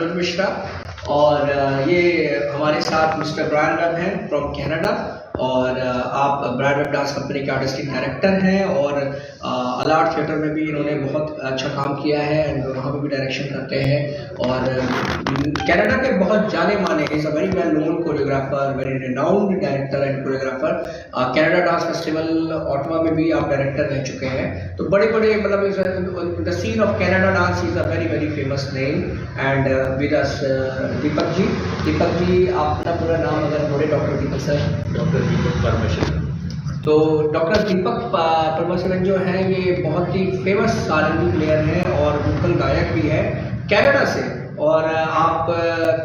अनुज मिश्रा और ये हमारे साथ मिस्टर ब्रायन वेब हैं फ्रॉम कनाडा और आप ब्रायन वेब डांस कंपनी के आर्टिस्टिक डायरेक्टर हैं और अलार्ट थिएटर में भी इन्होंने बहुत अच्छा काम किया है एंड वहाँ पे भी डायरेक्शन करते हैं और कनाडा के बहुत जाने माने is a very well known choreographer, very renowned director and choreographer. Canada dance festival Ottawa में भी आप डायरेक्टर रह चुके हैं, तो बड़े बड़े मतलब the scene of Canada dance is a very very famous name and with us Deepak ji आप अपना पूरा नाम अगर बोले। Doctor Deepak sir. Doctor Deepak Parameswaran. तो डॉक्टर दीपक परमेश्वरन जो है ये बहुत ही फेमस सारंगी प्लेयर हैं और वोकल गायक भी है कनाडा से और आप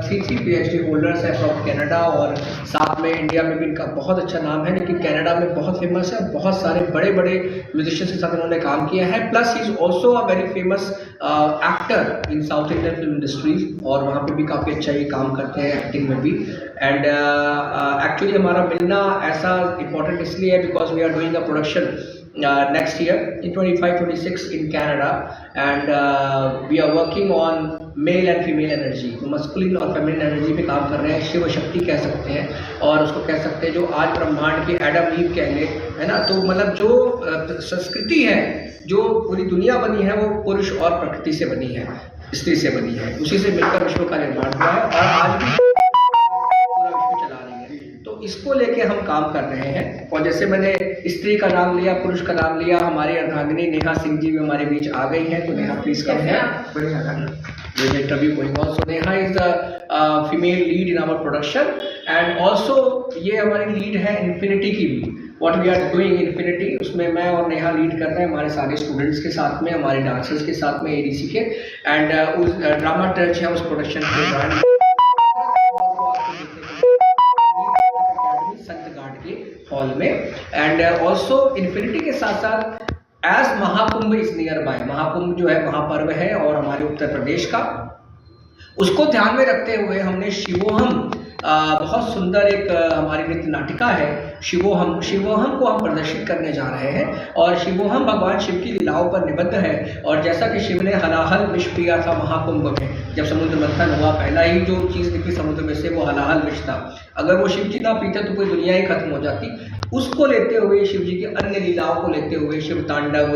3 PhD होल्डर्स हैं फ्रॉम कनाडा और साथ में इंडिया में भी इनका बहुत अच्छा नाम है, लेकिन कनाडा में बहुत फेमस है। बहुत सारे बड़े बड़े म्यूजिशियंस के साथ इन्होंने काम किया है, plus he is also a very famous actor in south Indian film industries और वहाँ पे भी काफ़ी अच्छा ये काम करते हैं एक्टिंग में भी। एंड एक्चुअली हमारा मिलना ऐसा इम्पोर्टेंट इसलिए है because we are doing a production next year in 25-26 in Canada and we are working on male and female energy, तो मस्कुलिन और फेमिनिन एनर्जी पे काम कर रहे हैं। शिव शक्ति कह सकते हैं और उसको कह सकते हैं जो आज ब्रह्मांड के एडम ईव कह ले, है ना। तो मतलब जो संस्कृति है, जो पूरी दुनिया बनी है वो पुरुष और प्रकृति से बनी है, स्त्री से बनी है, उसी से मिलकर विश्व का निर्माण हुआ है और आज भी पूरा विश्व चला रही है। तो इसको लेके हम काम कर रहे हैं और जैसे मैंने स्त्री का नाम लिया, पुरुष का नाम लिया, हमारी अर्धांगिनी नेहा सिंह जी भी हमारे बीच आ गई है, तो नेहा प्लीज कम है interview going on. So Neha is the female lead in our production and also ये हमारी लीड है इन्फिनिटी की भी, what we are doing infinity, उसमें मैं और नेहा लीड कर रहे हैं हमारे सारे स्टूडेंट्स के साथ में, हमारे डांसर्स के साथ में, एडीसी के एंड उस ड्रामा टच है उस प्रोडक्शन के हॉल में एंड ऑल्सो इन्फिनिटी के साथ साथ as Mahakumbh is nearby, Mahakumbh जो है महापर्व है और हमारे उत्तर प्रदेश का, उसको ध्यान में रखते हुए हमने शिवोहम बहुत सुंदर एक हमारी नृत्य नाटिका है शिवोहम को हम प्रदर्शित करने जा रहे हैं और शिवोहम भगवान शिव की लीलाओं पर निबद्ध है। और जैसा कि शिव ने हलाहल विष पिया था महाकुंभ में, जब समुद्र मंथन हुआ पहला ही जो चीज़ निकली समुद्र में से वो हलाहल विष था, अगर वो शिव जी ना पीते तो पूरी दुनिया ही खत्म हो जाती। उसको लेते हुए शिव जी की अन्य लीलाओं को लेते हुए शिव तांडव,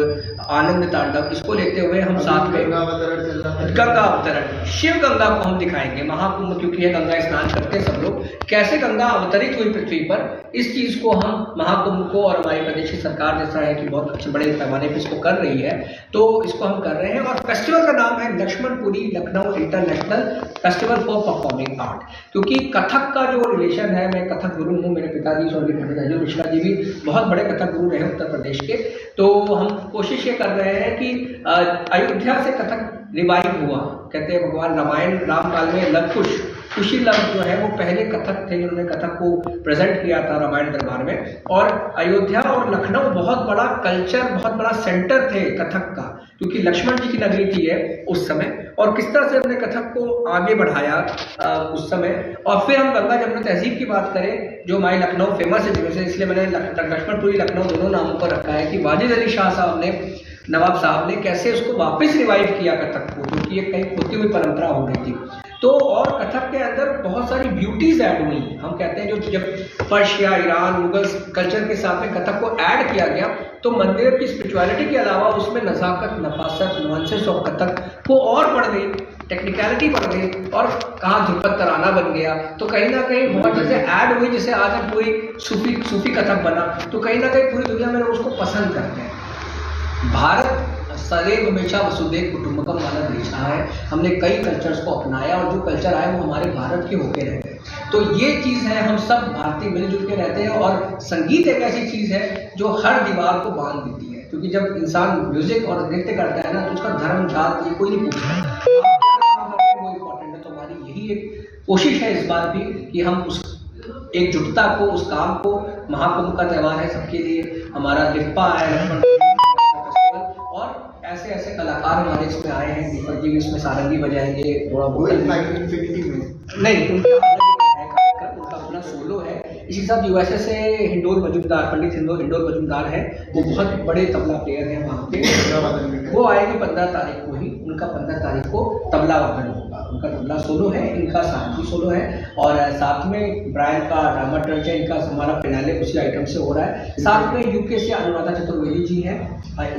आनंद तांडव, इसको लेते हुए हम साथ में गंगा अवतरण, शिव गंगा को हम दिखाएंगे। महाकुंभ क्योंकि है, गंगा स्नान करते हैं सब लोग, कैसे गंगा अवतरित हुई पृथ्वी पर, इस चीज को हम महाकुंभ को, और हमारी प्रदेश की सरकार जैसा है कि बहुत अच्छे बड़े पैमाने पर इसको कर रही है, तो इसको हम कर रहे हैं। और फेस्टिवल का नाम है Laxmanpuri Lucknow international festival for performing art, क्योंकि कथक का जो रिलेशन है, मैं कथक गुरु हूँ, मेरे पिताजी स्वर्गीय पंडित अजय मिश्रा जी भी बहुत बड़े कथक गुरु रहे उत्तर प्रदेश के, तो हम कोशिश ये कर रहे हैं कि अयोध्या से कथक रिवाइव हुआ, कहते हैं भगवान रामायण राम काल में लवकुश कुशी लव जो है वो पहले कथक थे, जिन्होंने कथक को प्रेजेंट किया था रामायण दरबार में, और अयोध्या और लखनऊ बहुत बड़ा कल्चर, बहुत बड़ा सेंटर थे कथक का, क्योंकि लक्ष्मण जी की नगरी थी है उस समय, और किस तरह से हमने कथक को आगे बढ़ाया उस समय। और फिर हम गंगा जमुना तहजीब की बात करें जो हमारी लखनऊ फेमस है जिनमें से, इसलिए मैंने लक्ष्मणपुरी लखनऊ दोनों नामों पर रखा है कि वाजिद अली शाह साहब ने, नवाब साहब ने कैसे उसको वापस रिवाइव किया कथक को, क्योंकि ये कहीं खोती हुई परंपरा हो गई थी। तो और कथक के अंदर बहुत सारी ब्यूटीज ऐड हुई, हम कहते हैं जो जब पर्शिया, ईरान, मुगल कल्चर के साथ में कथक को ऐड किया गया, तो मंदिर की स्पिरिचुअलिटी के अलावा उसमें नज़ाकत, नफासत, नुआंसेस ऑफ कथक को और बढ़ गई, टेक्निकलिटी बढ़ गई, और कहाँ ध्रुपद तराना बन गया, तो कहीं ना कहीं बहुत चीज़ें ऐड हुई, जिसे आज हम पूरी सूफी कथक बना, तो कहीं ना कहीं पूरी दुनिया में लोग उसको पसंद करते हैं। भारत सदैव हमेशा वसुधैव कुटुंबकम वाला देश रहा है, हमने कई कल्चर्स को अपनाया और जो कल्चर आए वो हमारे भारत के होके रह गए, तो ये चीज़ है, हम सब भारतीय मिलजुल के रहते हैं। और संगीत एक ऐसी चीज़ है जो हर दीवार को बांध देती है, क्योंकि जब इंसान म्यूजिक और नृत्य करता है ना, तो उसका धर्म जात ये कोई नहीं पूछता, वो इम्पोर्टेंट है। तो हमारी यही एक कोशिश है इस बार भी कि हम उस एकजुटता को, उस काम को, महाकुंभ का त्यौहार है सबके लिए, हमारा लिप्पा है, ऐसे ऐसे कलाकार हमारे इसमें आए हैं, दीपक जी भी इसमें सारंगी बजाएंगे, थोड़ा बहुत नहीं, उनका अपना सोलो है। इसी साथ यूएसए से हिंडोल मजूमदार, पंडित हिंडोल मजूमदार है, वो बहुत बड़े तबला प्लेयर हैं वहाँ पे, वो आएंगे 15 तारीख को ही, उनका 15 तारीख को तबला वादन होगा। उनका तबला सोलो है, इनका साथ भी सोलो है, और साथ में ब्रायन का ड्रामा टच है, इनका हमारा फिनाले उसी आइटम से हो रहा है। साथ में यूके से अनुराधा चतुर्वेदी जी हैं,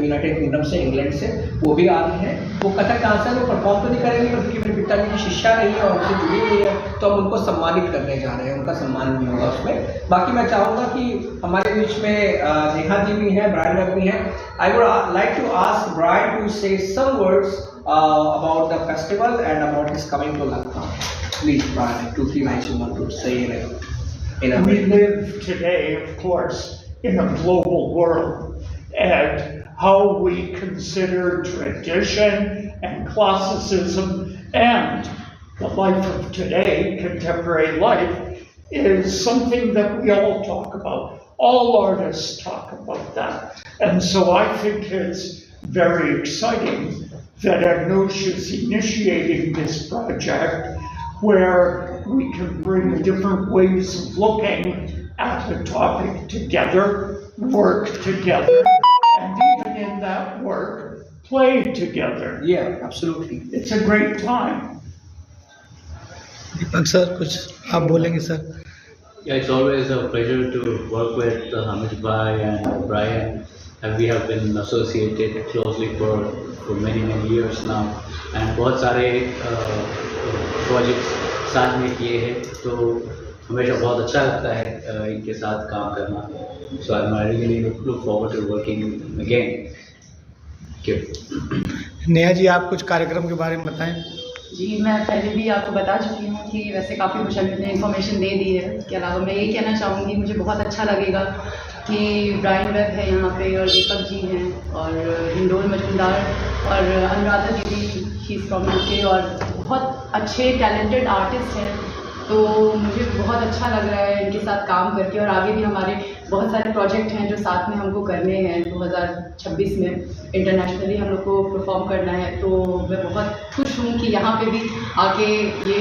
यूनाइटेड किंगडम से, इंग्लैंड से, वो भी आ रही हैं। वो कथक डांसर वो परफॉर्म तो नहीं करेंगे, क्योंकि मेरे पिताजी की शिष्या रही है और उनसे जुड़ी हुई है, तो हम उनको सम्मानित करने जा रहे हैं, उनका सम्मान भी होगा उसमें। बाकी मैं चाहूँगा कि हमारे बीच में नेहा जी भी हैं, ब्रायन भी हैं। I would like to ask Brian to say some words about the festival and about his coming to Lucknow. Please, Brian, 2-3 lines you want to say in a We live today, of course, in a global world, and how we consider tradition and classicism and the life of today, contemporary life, is something that we all talk about. All artists talk about that. And so I think it's very exciting that Agnosia is initiating this project where we can bring different ways of looking at the topic together, work together, and even in that work, play together. Yeah, absolutely. It's a great time. Deepak sir, कुछ आप बोलेंगे sir? Yeah, it's always a pleasure to work with Hamid Bhai and Brian, and we have been associated closely for many years now, and बहुत सारे projects साथ में किए हैं, तो हमेशा बहुत अच्छा लगता है इनके साथ काम करना। So I'm really look forward to working again. Thank you. Neha ji, आप कुछ कार्यक्रम के बारे में बताएं। जी, मैं पहले भी आपको बता चुकी हूँ कि वैसे काफ़ी कुछ हमने इन्फॉर्मेशन दे दी है। इसके अलावा मैं ये कहना चाहूँगी, मुझे बहुत अच्छा लगेगा कि ब्रायन वेब है यहाँ पे, और दीपक जी हैं, और हिंडोल मजूमदार, और अनुराधा दीदी, ही इज़ फ्रॉम यूके, और बहुत अच्छे टैलेंटेड आर्टिस्ट हैं। तो मुझे बहुत अच्छा लग रहा है इनके साथ काम करके, और आगे भी हमारे बहुत सारे प्रोजेक्ट हैं जो साथ में हमको करने हैं। 2026 में इंटरनेशनली हम लोग को परफॉर्म करना है, तो मैं बहुत खुश हूँ कि यहाँ पे भी आके ये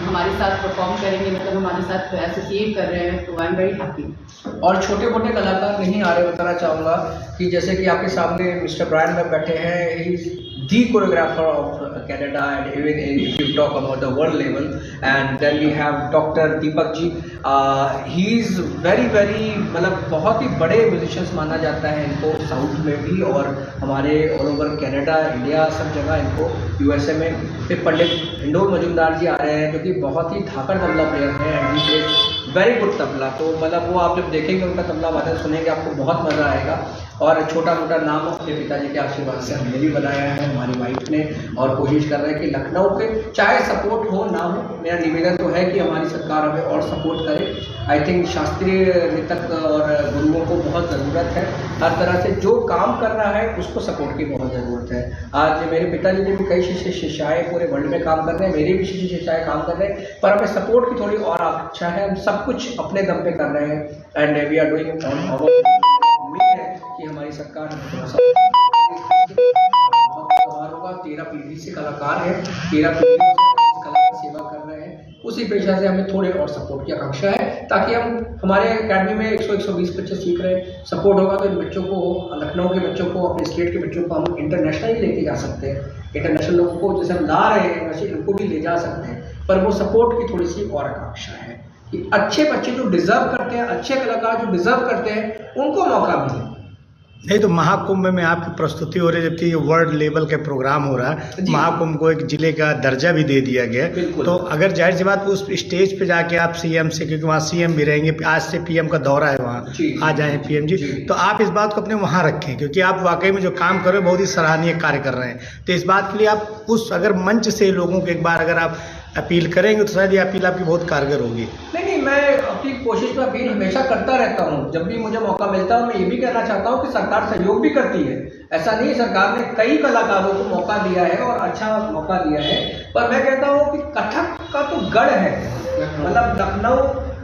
हमारे साथ परफॉर्म करेंगे, मतलब हमारे साथ एसोसिएट कर रहे हैं, तो आई एम वेरी हैप्पी। और छोटे मोटे कलाकार नहीं आ रहे, बताना चाहूँगा कि जैसे कि आपके सामने मिस्टर ब्रायन में बैठे हैं, ही the choreographer of Canada, and even if you talk about the world level, and then we have Dr. Deepak ji, he is very मतलब बहुत ही बड़े म्यूजिशियंस माना जाता है इनको, साउथ में भी और हमारे ऑल ओवर कनाडा, इंडिया, सब जगह इनको, यूएसए में। फिर पंडित हिंडोल मजूमदार जी आ रहे हैं, जो कि बहुत ही धाकड़ तबला प्लेयर हैं, and he plays very good tabla. तो मतलब वो आप जब देखेंगे उनका तबला वादन सुनेंगे, आपको बहुत मज़ा आएगा। और छोटा मोटा नाम अपने पिताजी के आशीर्वाद से हमने भी बनाया है, हमारी वाइफ ने, और कोशिश कर रहे हैं कि लखनऊ के चाहे सपोर्ट हो ना हो, मेरा निवेदन तो है कि हमारी सरकार हमें और सपोर्ट करे। आई थिंक शास्त्रीय नृतक और गुरुओं को बहुत ज़रूरत है, हर तरह से जो काम कर रहा है उसको सपोर्ट की बहुत ज़रूरत है। आज मेरे पिताजी ने भी कई शिष्य शिष्याएँ पूरे वर्ल्ड में काम कर रहे हैं, मेरे भी शिष्य शिष्याएँ काम कर रहे हैं, पर हमें सपोर्ट की थोड़ी और आवश्यकता है। हम सब कुछ अपने दम पे कर रहे हैं, and we are doing on our. उम्मीद है कि हमारी सरकार बहुत होगा। 13 पीढ़ी से कलाकार है, 13 पीढ़ी से इस कला की सेवा कर रहे हैं, उसी पेशा से हमें थोड़े और सपोर्ट की आकांक्षा है, ताकि हम हमारे एकेडमी में 100-120 बच्चे सीख रहे हैं। सपोर्ट होगा तो इन बच्चों को, लखनऊ के बच्चों को, अपने स्टेट के बच्चों को हम इंटरनेशनली लेके जा सकते हैं। इंटरनेशनल लोगों को जैसे हम ला रहे हैं, वैसे इनको भी ले जा सकते हैं, पर वो सपोर्ट की थोड़ी सी और आकांक्षा है कि अच्छे बच्चे जो डिजर्व करते हैं, अच्छे कलाकार जो डिजर्व करते हैं, उनको मौका मिले। नहीं तो महाकुंभ में आपकी प्रस्तुति हो रही है, जबकि ये वर्ल्ड लेवल के प्रोग्राम हो रहा है, महाकुंभ को एक जिले का दर्जा भी दे दिया गया। तो अगर जाहिर सी बात उस स्टेज पे जाके आप सीएम से, क्योंकि वहाँ सीएम भी रहेंगे, आज से पीएम का दौरा है वहाँ, आ जाए पीएम जी, तो आप इस बात को अपने वहाँ रखें, क्योंकि आप वाकई में जो काम कर रहे हैं बहुत ही सराहनीय कार्य कर रहे हैं। तो इस बात के लिए आप उस अगर मंच से लोगों को एक बार अगर आप अपील करेंगे तो शायद ये अपील आपकी बहुत कारगर होगी। नहीं, मैं अपनी कोशिश में अपील हमेशा करता रहता हूँ, जब भी मुझे मौका मिलता है। मैं ये भी कहना चाहता हूँ कि सरकार सहयोग भी करती है, ऐसा नहीं, सरकार ने कई कलाकारों को मौका दिया है और अच्छा मौका दिया है, पर मैं कहता हूँ कि कथक का तो गढ़ है, मतलब लखनऊ,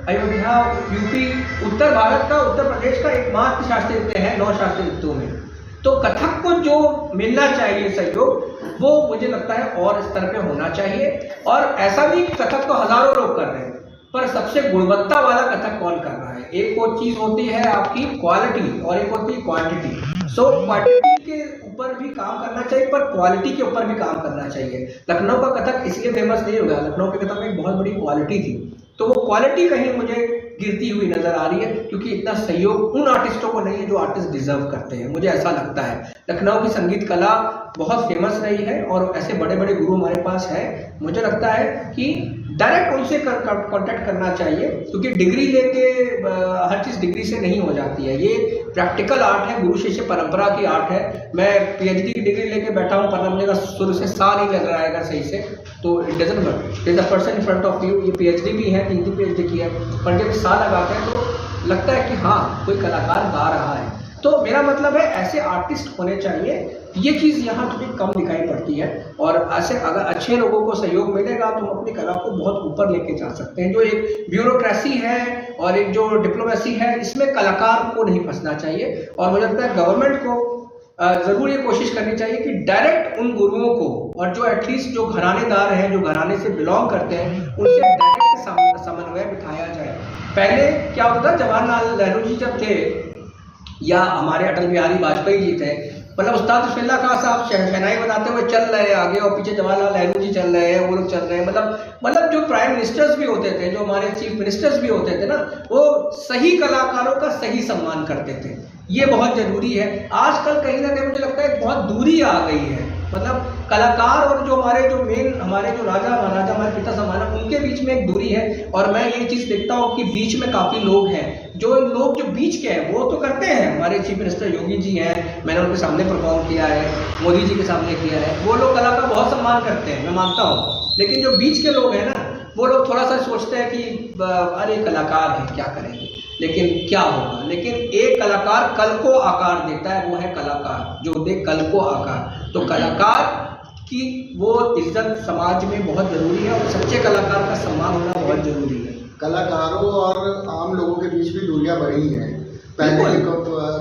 अयोध्या, यूपी, उत्तर भारत का, उत्तर प्रदेश का एकमात्र शास्त्रीय नृत्य है 9 शास्त्रीय नृत्यों में। तो कथक को जो मिलना चाहिए सहयोग, वो मुझे लगता है और स्तर पे होना चाहिए। और ऐसा नहीं कि कथक तो हजारों लोग कर रहे हैं, पर सबसे गुणवत्ता वाला कथक कौन कर रहा है। एक और चीज होती है आपकी क्वालिटी और एक होती है क्वांटिटी। सो क्वांटिटी के ऊपर भी काम करना चाहिए पर क्वालिटी के ऊपर भी काम करना चाहिए। लखनऊ का कथक इसलिए फेमस नहीं होगा, लखनऊ के कथक में एक बहुत बड़ी क्वालिटी थी, तो वो क्वालिटी कहीं मुझे गिरती हुई नजर आ रही है, क्योंकि इतना सहयोग उन आर्टिस्टों को नहीं है जो आर्टिस्ट डिजर्व करते हैं, मुझे ऐसा लगता है। लखनऊ की संगीत कला बहुत फेमस रही है और ऐसे बड़े बड़े गुरु हमारे पास है, मुझे लगता है कि डायरेक्ट उनसे कांटेक्ट करना चाहिए, क्योंकि डिग्री लेके हर चीज़ डिग्री से नहीं हो जाती है, ये प्रैक्टिकल आर्ट है, गुरु शिष्य परंपरा की आर्ट है। मैं पीएचडी की डिग्री लेके बैठा हूँ, पर मुझे शुरू से सा नहीं लग रहा है सही से, तो it doesn't work. There is a person in front of you, ये पीएचडी भी है, 3 पीएचडी की है, पर जब सा लगाते हैं तो लगता है कि हाँ कोई कलाकार गा रहा है। तो मेरा मतलब है ऐसे आर्टिस्ट होने चाहिए, ये चीज़ यहाँ थोड़ी कम दिखाई पड़ती है, और ऐसे अगर अच्छे लोगों को सहयोग मिलेगा तो हम अपनी कला को बहुत ऊपर लेके जा सकते हैं। जो एक ब्यूरोक्रेसी है और एक जो डिप्लोमेसी है, इसमें कलाकार को नहीं फंसना चाहिए, और मुझे लगता है गवर्नमेंट को जरूर ये कोशिश करनी चाहिए कि डायरेक्ट उन गुरुओं को, और जो एटलीस्ट जो घरानेदार हैं, जो घराने से बिलोंग करते हैं, उनसे डायरेक्ट समन्वय बिठाया जाए। पहले क्या होता था, जवाहरलाल नेहरू जी जब थे या हमारे अटल बिहारी वाजपेयी जी थे, मतलब उस्ताद बिस्मिल्लाह खां साहब शहनाई बताते हुए चल रहे हैं आगे, और पीछे जवाहरलाल नेहरू जी चल रहे हैं, वो लोग चल रहे हैं, मतलब जो प्राइम मिनिस्टर्स भी होते थे, जो हमारे चीफ मिनिस्टर्स भी होते थे ना, वो सही कलाकारों का सही सम्मान करते थे, ये बहुत जरूरी है। आजकल कहीं ना कहीं मुझे लगता है बहुत दूरी आ गई है, मतलब कलाकार और जो हमारे जो राजा महाराजा हमारे पिता समान है, उनके बीच में एक दूरी है। और मैं ये चीज देखता हूँ कि बीच में काफी लोग हैं, जो बीच के हैं वो तो करते हैं, हमारे चीफ मिनिस्टर योगी जी हैं, मैंने उनके सामने परफॉर्म किया है, मोदी जी के सामने किया है, वो लोग कला का बहुत सम्मान करते हैं, मैं मानता हूँ। लेकिन जो बीच के लोग हैं ना, वो लोग थोड़ा सा सोचते हैं कि अरे कलाकार है क्या करेंगे, लेकिन क्या होगा। लेकिन एक कलाकार कल को आकार देता है, वो है कलाकार जो दे कल को आकार। तो कलाकार की वो इज्जत समाज में बहुत जरूरी है, और सच्चे कलाकार का सम्मान होना बहुत जरूरी है। कलाकारों और आम लोगों के बीच भी दूरियां बढ़ी हैं पहले के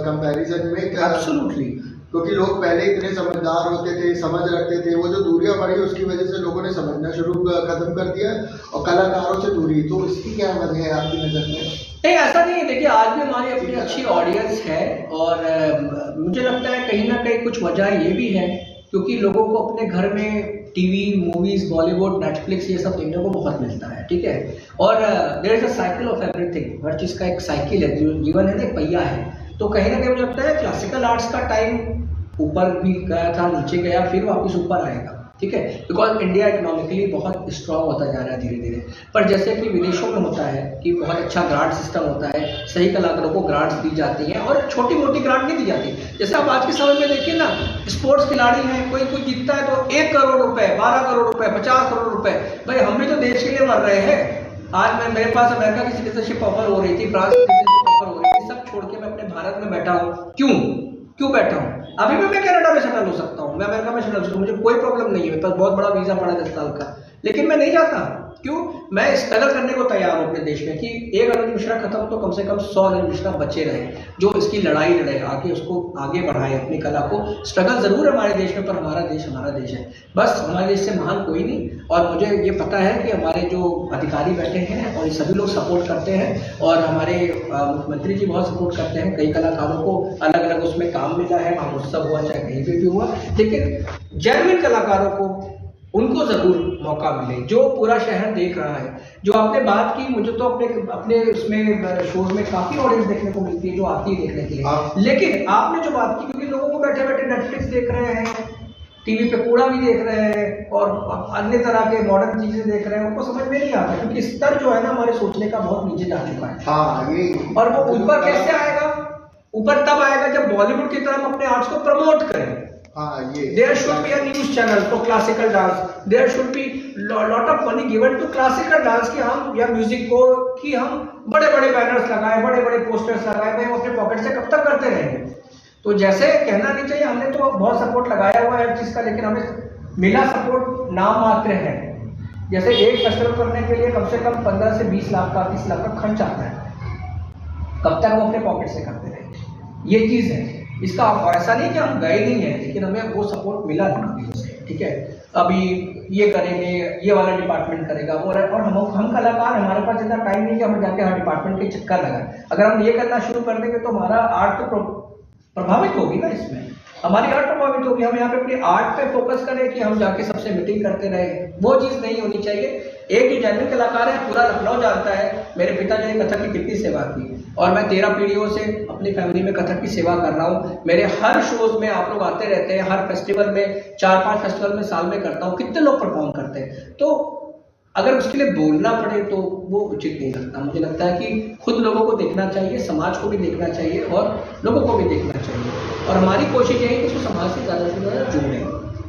कंपैरिजन में। एब्सोल्युटली, क्योंकि लोग पहले इतने समझदार होते थे, समझ रखते थे, वो जो दूरियां बढ़ी उसकी वजह से लोगों ने समझना खत्म कर दिया, और कलाकारों से दूरी, तो इसकी क्या वजह है आपकी नज़र में? नहीं, ऐसा नहीं है, देखिए आज भी हमारी अपनी अच्छी ऑडियंस है, और मुझे लगता है कहीं ना कहीं कुछ वजह ये भी है क्योंकि लोगों को अपने घर में टीवी, मूवीज, बॉलीवुड, नेटफ्लिक्स ये सब देखने को बहुत मिलता है, ठीक है। और there is a cycle of everything, हर चीज़ का एक साइकिल है, जो जीवन है ना एक पहिया है। तो कहीं ना कहीं मुझे लगता है क्लासिकल आर्ट्स का टाइम ऊपर भी गया था, नीचे गया, फिर वापस ऊपर आएगा, ठीक है, बिकॉज इंडिया इकोनॉमिकली बहुत स्ट्रांग होता जा रहा है धीरे धीरे। पर जैसे कि विदेशों में होता है कि बहुत अच्छा ग्रांट सिस्टम होता है, सही कलाकारों को ग्रांट्स दी जाती हैं, और छोटी मोटी ग्रांट नहीं दी जाती। जैसे आप आज के समय में देखिए ना, स्पोर्ट्स खिलाड़ी हैं, कोई जीतता है तो 1 करोड़ रुपए, 12 करोड़ रुपए, 50 करोड़ रुपए, भाई हम भी तो देश के लिए मर रहे हैं। आज मेरे पास अमेरिका की सिटीजनशिप ऑफर हो रही थी, फ्रांस की सिटीजनशिप ऑफर हो रही थी, सब छोड़ के मैं अपने भारत में बैठा हूँ। क्यों बैठा हूँ? अभी भी मैं कनाडा में सेटल हो सकता हूँ, मैं अमेरिका में सेटल हो सकता हूँ, मुझे कोई प्रॉब्लम नहीं है, मेरे पास बहुत बड़ा वीजा पड़ा 10 साल का, लेकिन मैं नहीं जाता। क्यों? मैं स्ट्रगल करने को तैयार हूँ अपने देश में कि एक अनुज मिश्रा खत्म तो कम से कम 100 अनुज मिश्रा बचे रहे, जो इसकी लड़ाई लड़े, आगे उसको आगे बढ़ाए अपनी कला को। स्ट्रगल जरूर है हमारे देश में, पर हमारा देश है, बस हमारे देश से महान कोई नहीं। और मुझे ये पता है कि हमारे जो अधिकारी बैठे हैं और ये सभी लोग सपोर्ट करते हैं, और हमारे मुख्यमंत्री जी बहुत सपोर्ट करते हैं। कई कलाकारों को अलग अलग उसमें काम मिला है, महोत्सव हुआ चाहे कहीं पे भी हुआ, लेकिन जेन्युइन कलाकारों को उनको जरूर मौका मिले, जो पूरा शहर देख रहा है। जो आपने बात की, मुझे तो अपने उसमें शोज में काफी ऑडियंस देखने को मिलती है जो आती है देखने के लिए, लेकिन आपने जो बात की, क्योंकि लोगों को बैठे बैठे नेटफ्लिक्स देख रहे हैं, टीवी पे कूड़ा भी देख रहे हैं, और अन्य तरह के मॉडर्न चीजें देख रहे हैं, उनको समझ में नहीं आता, क्योंकि स्तर जो है ना हमारे सोचने का बहुत नीचे जा चुका है। और वो ऊपर कैसे आएगा? ऊपर तब आएगा जब बॉलीवुड की तरह हम अपने आर्ट्स को प्रमोट करें। There should be a news channel for classical dance. There should be lot of money given to classical dance कि हम या म्यूजिक को कि हम बड़े बड़े बैनर्स लगाए, बड़े बड़े पोस्टर्स लगाए, भाई हम अपने पॉकेट से कब तक करते रहेंगे? तो जैसे कहना नहीं चाहिए, हमने तो बहुत सपोर्ट लगाया हुआ है हर चीज का, लेकिन हमें मिला सपोर्ट नाम मात्र है। जैसे एक फेस्टिवल करने के लिए कम से कम 15 से 20 लाख का 30 लाख का खर्च आता है, कब तक वो अपने पॉकेट से करते रहेंगे? ये चीज है इसका। ऐसा नहीं कि हम गए नहीं है, लेकिन हमें वो सपोर्ट मिला नहीं, ठीक है। अभी ये करेंगे, ये वाला डिपार्टमेंट करेगा वो, और हम कलाकार, हमारे पास इतना टाइम नहीं कि हम जाके हर डिपार्टमेंट के चक्कर लगाएं। अगर हम ये करना शुरू कर देंगे तो हमारा आर्ट तो प्रभावित होगी ना, इसमें हमारी आर्ट प्रभावित होगी। हम यहाँ पे अपनी आर्ट पे फोकस करें कि हम जाके सबसे मीटिंग करते रहे, वो चीज़ नहीं होनी चाहिए। एक ही जेन्युइन कलाकार है, पूरा लखनऊ जानता है मेरे पिताजी ने कथक की कितनी सेवा की, और मैं 13 पीढ़ियों से अपनी फैमिली में कथक की सेवा कर रहा हूँ। मेरे हर शोज में आप लोग आते रहते हैं, हर फेस्टिवल में 4-5 फेस्टिवल में साल में करता हूँ, कितने लोग परफॉर्म करते हैं। तो अगर उसके लिए बोलना पड़े तो वो उचित नहीं लगता। मुझे लगता है कि खुद लोगों को देखना चाहिए, समाज को भी देखना चाहिए और लोगों को भी देखना चाहिए। और हमारी कोशिश यही है कि उसको समाज से ज़्यादा से ज़्यादा जोड़ें,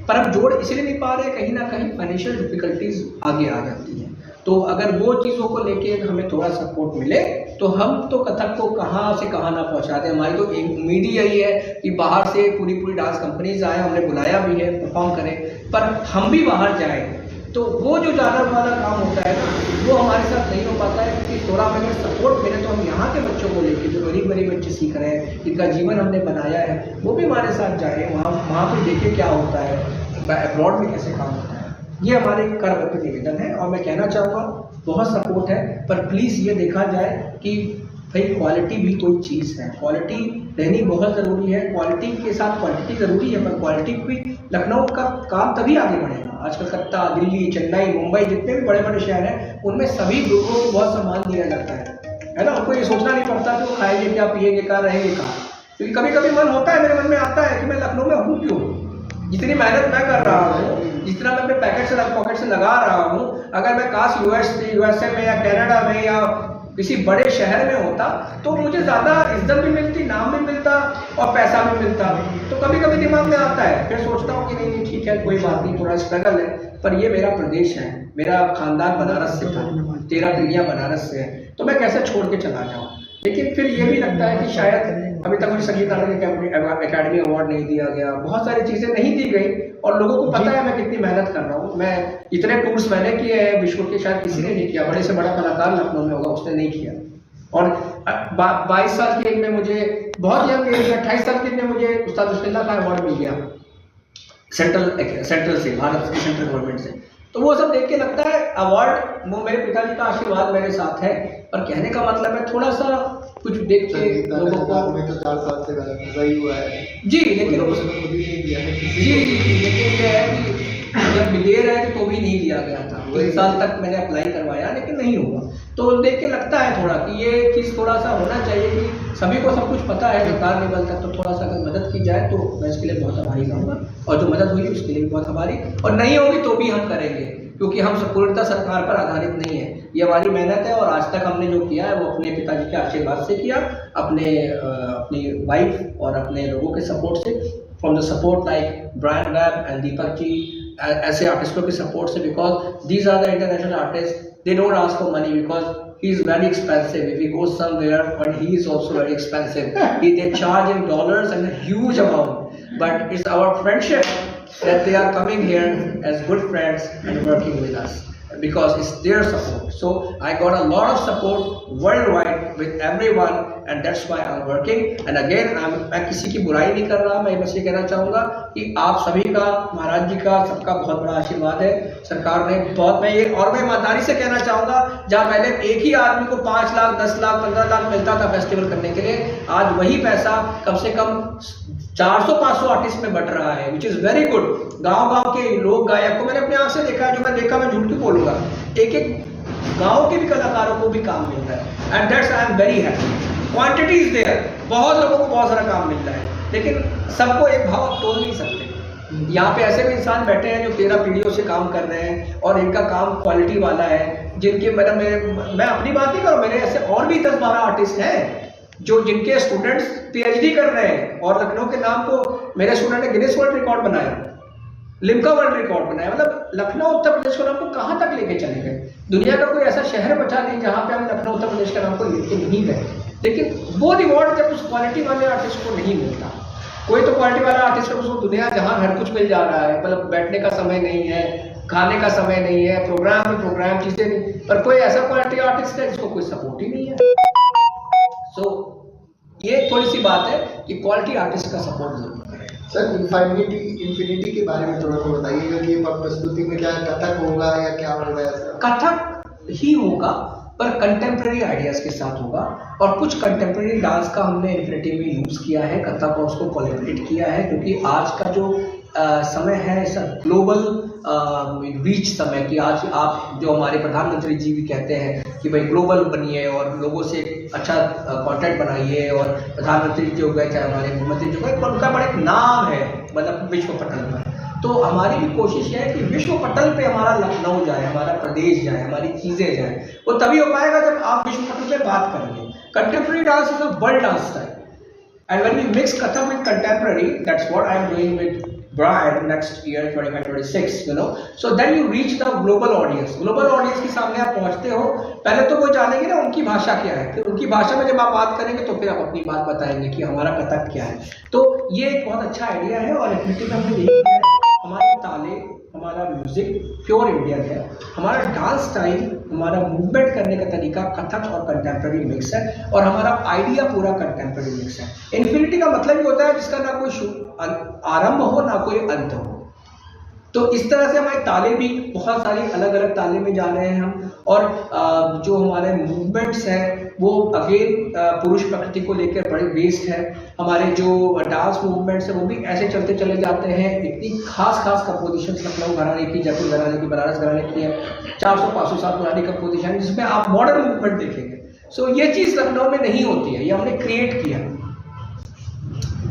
पर हम जोड़ इसलिए नहीं पा रहे, कहीं ना कहीं फाइनेंशियल डिफिकल्टीज आगे आ जाती हैं। तो अगर वो चीज़ों को लेके हमें थोड़ा सपोर्ट मिले तो हम तो कथक को कहाँ से कहाँ ना पहुँचा दें। हमारी तो एक उम्मीद ही यही है कि बाहर से पूरी डांस कंपनीज आए, हमने बुलाया भी है परफॉर्म करें, पर हम भी बाहर जाएँ तो वो जो ज़्यादा वाला काम होता है ना, वो हमारे साथ नहीं हो पाता है। क्योंकि थोड़ा हमें सपोर्ट मिले तो हम यहाँ के बच्चों को लेके, जो गरीब बच्चे सीख रहे हैं, जिनका जीवन हमने बनाया है, वो भी हमारे साथ जाए, वहाँ पे देखे क्या होता है, अब्रॉड में कैसे काम होता है। ये हमारे करवत निवेदन है। और मैं कहना चाहूँगा बहुत सपोर्ट है, पर प्लीज़ ये देखा जाए कि भाई क्वालिटी भी कोई चीज़ है, क्वालिटी रहनी बहुत ज़रूरी है। क्वालिटी के साथ क्वांटिटी ज़रूरी है, पर क्वालिटी भी लखनऊ का काम तभी आगे बढ़ेगा। आज कलकत्ता, दिल्ली, चेन्नई, मुंबई जितने भी बड़े बड़े शहर हैं, उनमें सभी लोगों को बहुत सम्मान दिया जाता है ना। उनको ये सोचना नहीं पड़ता कि वो खाएंगे क्या, पिएंगे क्या, रहेंगे कहाँ। क्योंकि कभी कभी मन होता है, मेरे मन में आता है कि मैं लखनऊ में हूँ क्यों। जितनी मेहनत मैं कर रहा हूँ, जितना मैं अपने पॉकेट से लगा रहा हूँ, अगर मैं काश यूएसए में या कनाडा में या किसी बड़े शहर में होता तो मुझे ज़्यादा इज्जत भी मिलती, नाम भी मिलता और पैसा भी मिलता। तो कभी कभी दिमाग में आता है, फिर सोचता हूँ कि नहीं ठीक है, कोई बात नहीं, थोड़ा स्ट्रगल है, पर ये मेरा प्रदेश है, मेरा खानदान बनारस से था, 13 पीढ़ियाँ बनारस से है, तो मैं कैसे छोड़ के चला जाऊँ। लेकिन फिर ये भी लगता है कि शायद अभी तक मुझे संगीत नाटक अकादमी अवार्ड नहीं दिया गया, बहुत सारी चीज़ें नहीं दी गई, और लोगों को पता है मैं कितनी मेहनत कर रहा हूँ। मैं इतने टूर्स मैंने किए हैं विश्व के, शायद किसी ने नहीं किया। बड़े से बड़ा कलाकार लखनऊ में होगा, उसने नहीं किया। और 22 साल की एज में मुझे, बहुत यंग एज में, 28 साल की एज में मुझे उस्ताद बिस्मिल्लाह का अवार्ड मिल गया सेंट्रल से, भारत की सेंट्रल गवर्नमेंट से। तो वो सब देख के लगता है अवार्ड, वो मेरे पिताजी का आशीर्वाद मेरे साथ है। पर कहने का मतलब है थोड़ा सा कुछ देख के लोगों को, तो 4 साल से सही हुआ है जी, लेकिन जी लेकिन ये है कि जब ले रहे थे तो भी नहीं लिया गया था। 1 साल तक मैंने अप्लाई करवाया लेकिन नहीं हुआ। तो देख के लगता है थोड़ा कि ये चीज़ थोड़ा सा होना चाहिए कि सभी को सब कुछ पता है, सरकार लेवल तक, तो थोड़ा सा अगर मदद की जाए तो मैं इसके लिए बहुत आभारी रहूँगा। और जो मदद हुई उसके लिए भी बहुत आभारी, और नहीं होगी तो भी हम करेंगे, क्योंकि हम पूर्णतः सरकार पर आधारित नहीं है। ये हमारी मेहनत है, और आज तक हमने जो किया है वो अपने पिताजी के आशीर्वाद से किया, अपनी वाइफ और अपने लोगों के सपोर्ट से, from the support like Brian Webb and Deepak ji, ऐसे आर्टिस्टों के सपोर्ट से, because these are the international artist, they don't ask for money because he is very expensive. If he goes somewhere, but he is also very expensive. They charge in dollars and a huge amount. But it's our friendship that they are coming here as good friends and working with us, because it's their support. So I got a lot of support worldwide with everyone, and that's why I'm working. And again, मैं किसी की बुराई नहीं कर रहा, मैं बस ये कहना चाहूँगा कि आप सभी का, महाराज जी का, सबका बहुत बड़ा आशीर्वाद है। सरकार ने बहुत, मैं ईमानदारी से कहना चाहूँगा, जहाँ पहले एक ही आदमी को 5 लाख, 10 लाख, 15 लाख मिलता था फेस्टिवल करने के लिए, आज वही पैसा कम से कम 400-500 आर्टिस्ट में बट रहा है, विच इज़ वेरी गुड। गांव के लोग, गायक को मैंने अपने आँख से देखा है, जो मैं देखा मैं झूठ क्यों बोलूँगा, एक गांव के भी कलाकारों को भी काम मिल रहा है, and that's I am very happy. Quantity is there, बहुत लोगों को बहुत सारा काम मिल रहा है, लेकिन सबको एक भाव आप तोड़ नहीं सकते। यहाँ पे ऐसे भी इंसान बैठे हैं जो 13 पीढ़ियों से काम कर रहे हैं, और इनका काम क्वालिटी वाला है, जिनके मैं अपनी बात नहीं करूँ, मेरे ऐसे और भी 10-12 आर्टिस्ट हैं जिनके स्टूडेंट्स पीएचडी कर रहे हैं, और लखनऊ के नाम को मेरे स्टूडेंट ने गिनीज वर्ल्ड रिकॉर्ड बनाया, लिम्का वर्ल्ड रिकॉर्ड बनाया। मतलब लखनऊ उत्तर प्रदेश के नाम को कहाँ तक लेके चले गए। दुनिया का कोई ऐसा शहर बचा नहीं जहाँ पे हम लखनऊ उत्तर प्रदेश के नाम को लेके नहीं गए। लेकिन वो रिवॉर्ड जब उस क्वालिटी वाले आर्टिस्ट को नहीं मिलता, कोई तो क्वालिटी वाला आर्टिस्ट है, उसको दुनिया जहाँ हर कुछ मिल जा रहा है, मतलब बैठने का समय नहीं है, खाने का समय नहीं है, प्रोग्राम चीजें नहीं, पर कोई ऐसा क्वालिटी आर्टिस्ट है जिसको कोई सपोर्ट ही नहीं है। सो ये थोड़ी सी बात है कि क्वालिटी आर्टिस्ट का सपोर्ट जरूर करें। सर, इन्फिनिटी के बारे में थोड़ा सा बताइएगा कि प्रस्तुति में क्या कथक होगा या क्या होगा? ऐसा कथक ही होगा, पर कंटेम्प्रेरी आइडियाज़ के साथ होगा। और कुछ कंटेम्प्रेरी डांस का हमने इन्फिनिटी में यूज़ किया है, कथक और उसको कोलैबोरेट किया है, क्योंकि आज का जो समय है ऐसा ग्लोबल रीच समय कि आज आप जो हमारे प्रधानमंत्री जी भी कहते हैं कि भाई ग्लोबल बनिए और लोगों से अच्छा कंटेंट बनाइए, और प्रधानमंत्री जो गए चाहे हमारे मुख्यमंत्री जो गए, उनका बड़ा एक नाम है मतलब विश्व पटल पर। तो हमारी भी कोशिश है कि विश्व पटल पे हमारा लखनऊ जाए, हमारा प्रदेश जाए, हमारी चीज़ें जाए। वो तभी हो पाएगा जब आप विश्व पटल पे बात करेंगे। Contemporary dance is a world dance style, and when we mix Kathak with contemporary, that's what I'm doing with Brian next year 25-26, you know, so then you reach the global audience के सामने आप पहुंचते हो। पहले तो वो जानेंगे ना उनकी भाषा क्या है, फिर उनकी भाषा में जब आप बात करेंगे तो फिर आप अपनी बात बताएंगे कि हमारा कथक क्या है। तो ये एक बहुत अच्छा आइडिया है और इन्फिनिटी में हमने यही किया है। हमारे ताले, हमारा म्यूजिक प्योर इंडियन है, हमारा डांस स्टाइल, हमारा मूवमेंट करने का तरीका कथक और कंटेम्प्रेरी मिक्स है, और हमारा आइडिया पूरा कंटेम्प्रेरी मिक्स है। इन्फिनिटी का मतलब ही होता है जिसका ना कोई आरंभ हो ना कोई अंत हो। तो इस तरह से हमारे ताले भी बहुत सारी अलग अलग ताले में जा रहे हैं हम, और जो हमारे मूवमेंट्स हैं वो अगेन पुरुष प्रकृति को लेकर बड़े बेस्ड है। हमारे जो डांस मूवमेंट्स हैं वो भी ऐसे चलते चले जाते हैं। इतनी खास कंपोजिशंस लखनऊ घराने की, जयपुर घराने की, बनारस घराने की है, 400-500 साल पुरानी कंपोजिशन जिसमें आप मॉडर्न मूवमेंट देखेंगे। सो ये चीज़ लखनऊ में नहीं होती है, ये हमने क्रिएट किया।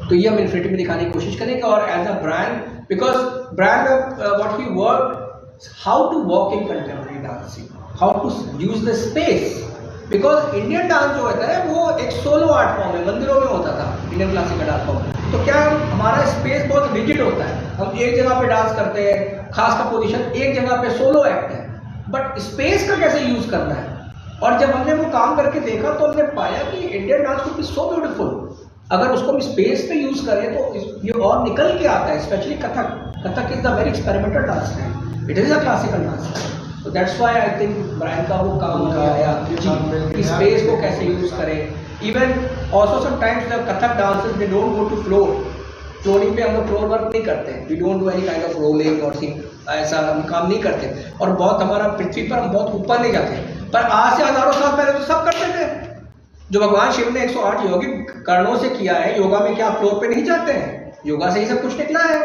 तो ये हम इन्फिनिटी में दिखाने की कोशिश करेंगे। और as a brand, because brand what he work, how to walk in contemporary dancing, how to use the space, because Indian dance जो होता है वो एक सोलो आर्ट फॉर्म है, मंदिरों में होता था इंडियन क्लासिकल डांस फॉर्म। तो क्या हमारा स्पेस बहुत रिजिड होता है, हम एक जगह पे डांस करते हैं, खास का पोजीशन एक जगह पे सोलो एक्ट है, बट स्पेस का कैसे यूज करना है। और जब हमने वो काम करके देखा तो हमने पाया कि Indian dance could be so beautiful, अगर उसको हम स्पेस पे यूज करें तो ये और निकल के आता है। Specially Kathak is the very experimental dance style, it is a classical dance style. तो that's why I think Brian का वो काम आया कि स्पेस को कैसे यूज करें। Even also sometimes the Kathak dancers they don't go to floor, flooring पे हम लोग फ्लोर वर्क नहीं करते, we don't do any kind of rolling और ऐसा हम काम नहीं करते। और बहुत हमारा पृथ्वी पर हम बहुत ऊपर नहीं जाते, पर आज से हजारों साल पहले तो सब करते थे। जो भगवान शिव ने 108 योगिक कर्णों से किया है, योगा में क्या फ्लोर पे नहीं जाते हैं, योगा से ही सब कुछ निकला है।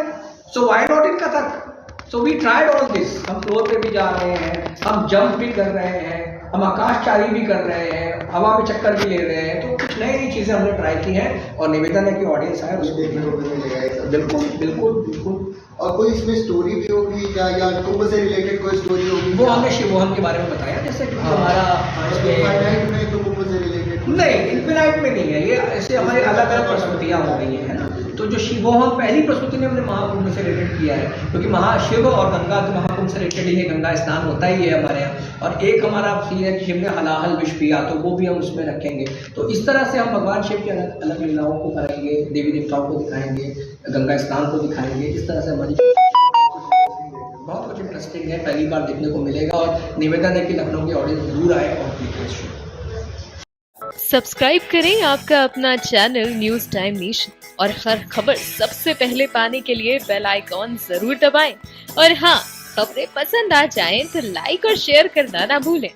So why not in Kathak. So we tried all this, हम फ्लोर पे भी जा रहे हैं, हम जंप भी कर रहे हैं, हम आकाशचारी भी कर रहे हैं, हवा में चक्कर भी ले रहे हैं। तो कुछ नई नई चीजें हमने ट्राई की हैं और निवेदन है कि ऑडियंस आए उसको देखने को मिलेगा। बिल्कुल बिल्कुल बिल्कुल। और कोई इसमें स्टोरी भी होगी क्या, या कुंभ से रिलेटेड कोई स्टोरी होगी? वो हमने शिवोहम के बारे में बताया, जैसे कि हमारा में तो कुंभ से रिलेटेड नहीं, इन्फिनाइट में नहीं है ये, ऐसे हमारे अलग अलग प्रस्तुतियाँ हो गई हैं, है ना। तो जो शिवोहम पहली प्रस्तुति ने हमने महाकुंभ से रिलेटेड किया है, क्योंकि महाशिव और गंगा तो महाकुंभ से रिलेटेड ही है, गंगा स्नान होता ही है हमारे यहाँ। और एक हमारा है कि शिव ने हलाहल विष पिया, तो वो भी हम उसमें रखेंगे। तो इस तरह से हम भगवान शिव की अलग अलग लीलाओं को कराएंगे, देवी देवताओं को दिखाएंगे, गंगा स्नान को दिखाएंगे। इस तरह से हमारी बहुत कुछ इंटरेस्टिंग है, पहली बार देखने को मिलेगा। और निवेदन है कि लखनऊ की ऑडियंस जरूर आए और देखें। सब्सक्राइब करें आपका अपना चैनल न्यूज़ टाइम नेशन, और हर खबर सबसे पहले पाने के लिए बेल आइकॉन जरूर दबाएं। और हाँ, खबरें पसंद आ जाएं तो लाइक और शेयर करना ना भूलें।